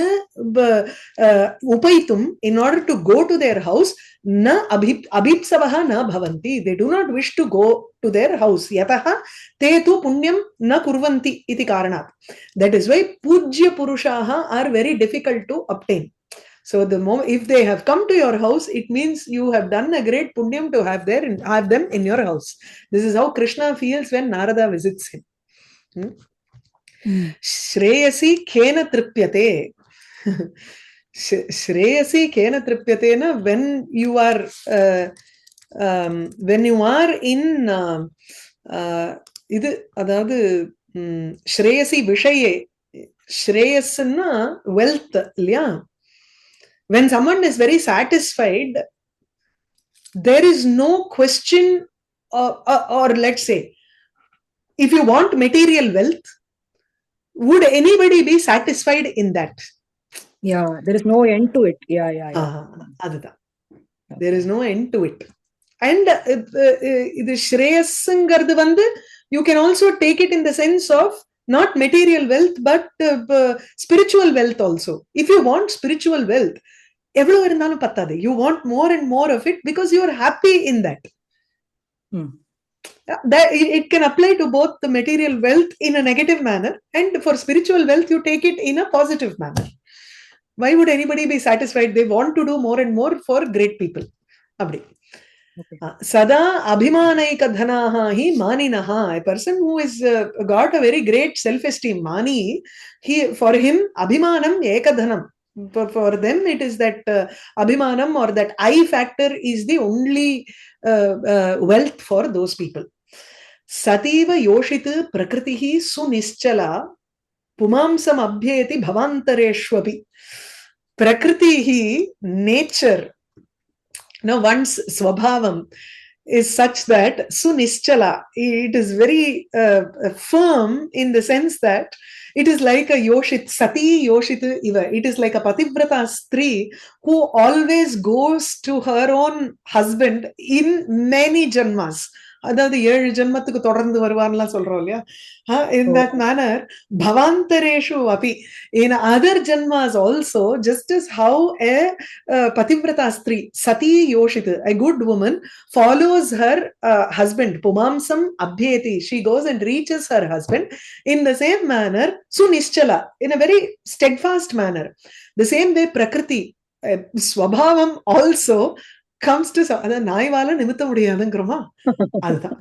upaitum, in order to go to their house, na abhipsavaha na bhavanti, they do not wish to go to their house. Yataha te tu punyam na kurvanti iti karanat. That is why pujya purushaha are very difficult to obtain. So the moment if they have come to your house, it means you have done a great punyam to have them in your house. This is how Krishna feels when Narada visits him. Shreyasi kena tripyate. Shreyasi kena tripyate na, when you are in இது அதாவது Shreyasi விஷயே, ஸ்ரேயஸ்னா wealth இல்லையா? When someone is very satisfied, there is no question, or let's say, if you want material wealth, would anybody be satisfied in that? Yeah, there is no end to it. Yeah. Adha. There is no end to it. And இது ஸ்ரேயஸ்ங்கிறது வந்து you can also take it in the sense of not material wealth, but spiritual wealth also. If you want spiritual wealth, எவ்வளவு இருந்தாலும் பத்தாது. You want more and more of it because you are happy in that. That it can apply to both the material wealth in a negative manner, and for spiritual wealth you take it in a positive manner. Why would anybody be satisfied? They want to do more and more for great people. Abdi. Sada abhimanaika dhanaha hi maninaha. A person who is got a very great self-esteem, mani, for him abhimanam ekadhanam. For them it is that abhimanam, or that I factor, is the only wealth for those people. Sativa yoshit prakritihi sunischala pumamsam abhyeti bhavantareshwapi. Prakritihi, nature, now one's swabhavam is such that sunischala, it is very firm in the sense that it is like a yoshit, sati yoshit iva. It is like a pativrata stri who always goes to her own husband in many janmas. அதாவது 7 ஜென்மத்துக்கு தொடர்ந்து வருவான்லாம் சொல்றோம் இல்லையா? In that manner, bhavantareshu api, in other janmas also, just as how a pativrata stri, sati yoshit, a good woman follows her husband, pumamsam abhyeti, she goes and reaches her husband. In the same manner, sunischala, in a very steadfast manner. The same way, prakriti, swabhavam also comes to, அதாவது நாய்வால நிமித்த முடியாதுங்கிறோமா, அதுதான்.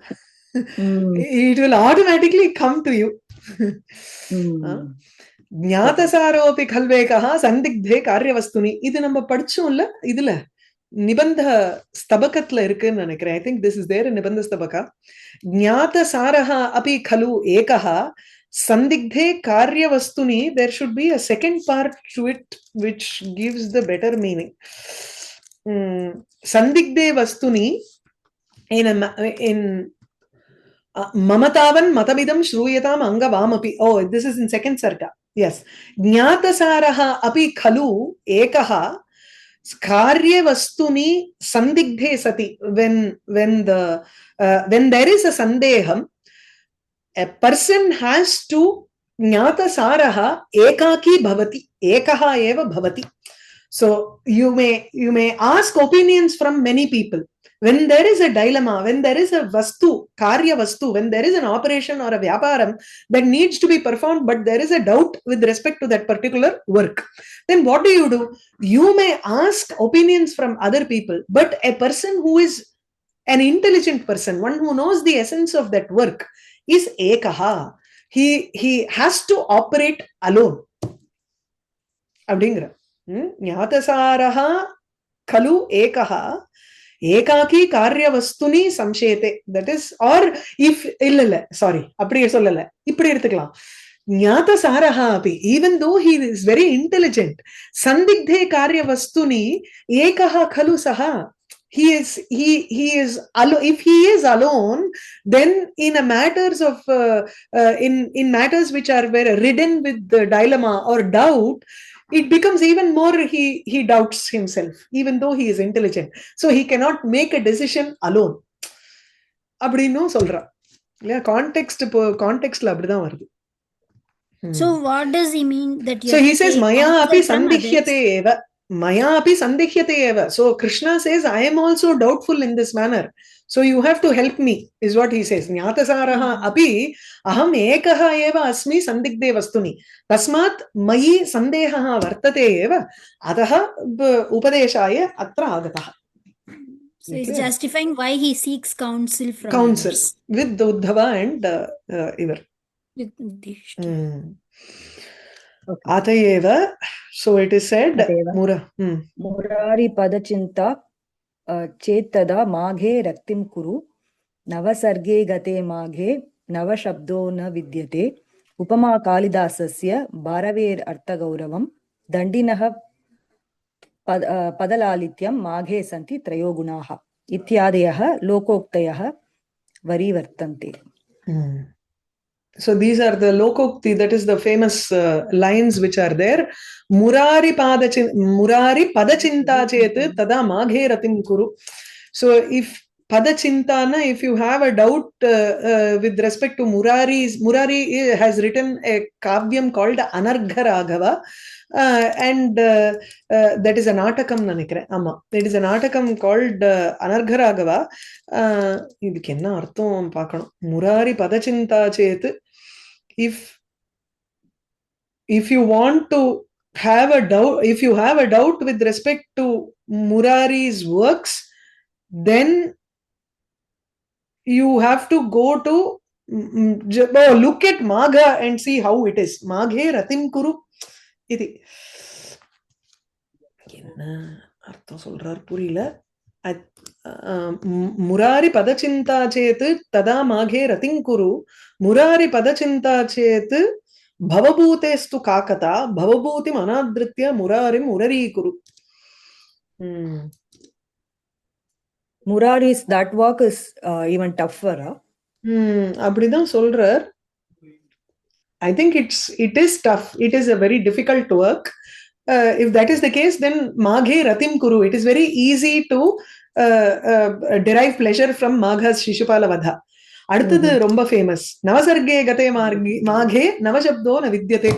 It will automatically come to you. ஞாதசாரோபி கல்வேகா சந்திக்தே காரியவஸ்துனி, இது நம்ம படிச்சோம்ல, இதுல நிபந்த ஸ்தபகத்துல இருக்குன்னு நினைக்கிறேன். I think this is there in நிபந்த ஸ்தபகா. ஞாதசாரஹா Abhi Kalu ஏகஹா சந்திக்தே காரியவஸ்துனி, there should be a second part to it which gives the better meaning. சந்திக்தே வஸ்துனி in mamatavan matamidam shruyataam anga vamapi. Oh, this is in second sarga. Yes. Jnatasaraha api khalu ekaha karya vastuni sandigdhe sati. When there is a sandeham, a person has to jnatasaraha ekaki bhavati, ekaha eva bhavati. So you may ask opinions from many people. When there is a dilemma, when there is a vastu, karya vastu, when there is an operation or a vyaparam that needs to be performed, but there is a doubt with respect to that particular work, then what do? You may ask opinions from other people, but a person who is an intelligent person, one who knows the essence of that work, is ekaha. He has to operate alone. Abdingra. Jnatasaraha khalu ekaha ஏகாக்கி காரிய வஸ்துனி சம்சேதே. That is, or if இல்ல sorry அப்படியே சொல்லல, இப்படி எடுத்துக்கலாம். ஞாதசாரஹா அபி, even though he is very intelligent, சந்திக்தே காரிய வஸ்துனி ஏகஹா கலு சஹா. He is if he is alone, then in a matters of in matters which are very ridden with the dilemma or doubt, it becomes even more, he doubts himself even though he is intelligent, so he cannot make a decision alone. அப்படினு சொல்றா இல்ல, கான்டெக்ஸ்ட்ல அப்படிதான் வருது. So what does he mean that you so he says maya api sandikhyate eva, maya api sandikhyate eva. So Krishna says I am also doubtful in this manner, so you have to help me, is what he says. Jnatasaraha api aham ekaha eva asmi sandigde vastuni tasmat mayi sandehaha vartate eva ataha upadeshaya atra agatah. So it's justifying why he seeks counsel from counsel others. with Uddhava and ivar. Atayeva. So it is said murari padachinta chetada maghe raktim kuru navasarge gate maghe navashabdo na vidyate upama kalidasasya bharaver arthagauravam dandinah padalalityam maghe santi trayogunaha ityadayah lokoktayah varivartante. So these are the lokokti, that is the famous lines which are there. Murari padachinta chet tada maghe ratim kuru. So if padachintana, if you have a doubt with respect to Murari has written a kavyam called Anargha Raghava, and that is a natakam nanikren. Amma, it is a natakam called Anargha Raghava. Idukku enna artham paakanum. Murari padachinta chet, if you want to have a doubt, if you have a doubt with respect to Murari's works, then you have to go to look at Magha and see how it is. Maghe ratim kuru iti. Enna artham solrar purila. Murari padachinta chet tada maghe ratim kuru murari padachinta chet bhavabhutestu kakata bhavabhutim anadritya murarim murari kuru. Murari's, that work is even tougher. அப்படிதான் சொல்றார். I think it is tough. It is a very difficult work. If that is the case, then Maghe Ratim Kuru. It is very easy to derive pleasure from Magha's Shishupala Vadha. அடுத்தது ரொம்ப famous நவசர்கே Kadhe Mahe நவசப்தோ ந வித்யதே.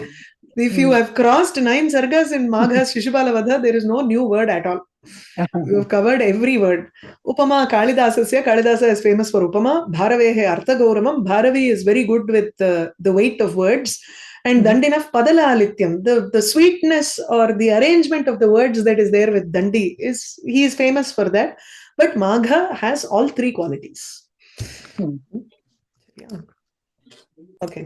If you have crossed 9 sargas in Magha's Shishupala Vadha, there is no new word at all. You have covered every word. Upama Kalidasasya, Kalidasa is famous for Upama. Bharavehe Arthagauramam. Bharavi is very good with the weight of words. And Dandinaf Padalalityam, the sweetness or the arrangement of the words that is there with Dandi, he is famous for that. But Magha has all three qualities. Yeah. Okay.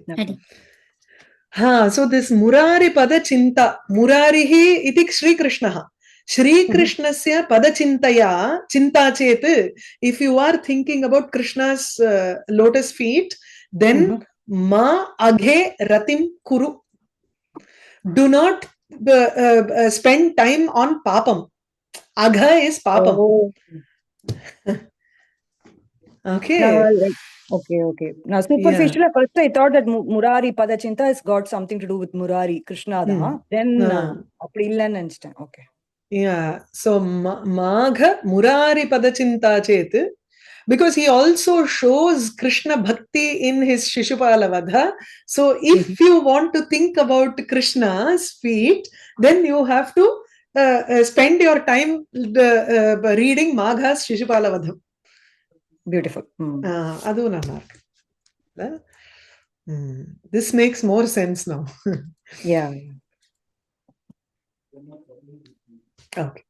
So this Murari Pada Chinta, Murarihi iti Shri Krishnaha. Shri Krishnasya Padachintaya, Chinta Chet, if you are thinking about Krishna's lotus feet, then Ma Aghe Ratim Kuru. Do not spend time on Papam. Agha is Papam. Okay. Okay. Now, superficially, first I thought that Murari Padachinta has got something to do with Murari, Krishna. Then, okay. Yeah. So, Magha Murari Padachinta Chet, because he also shows Krishna Bhakti in his Shishupala Vadha. So, if you want to think about Krishna's feet, then you have to spend your time reading Magha's Shishupala Vadha. Beautiful. Adu nallarukku. This makes more sense now. Yeah. Okay.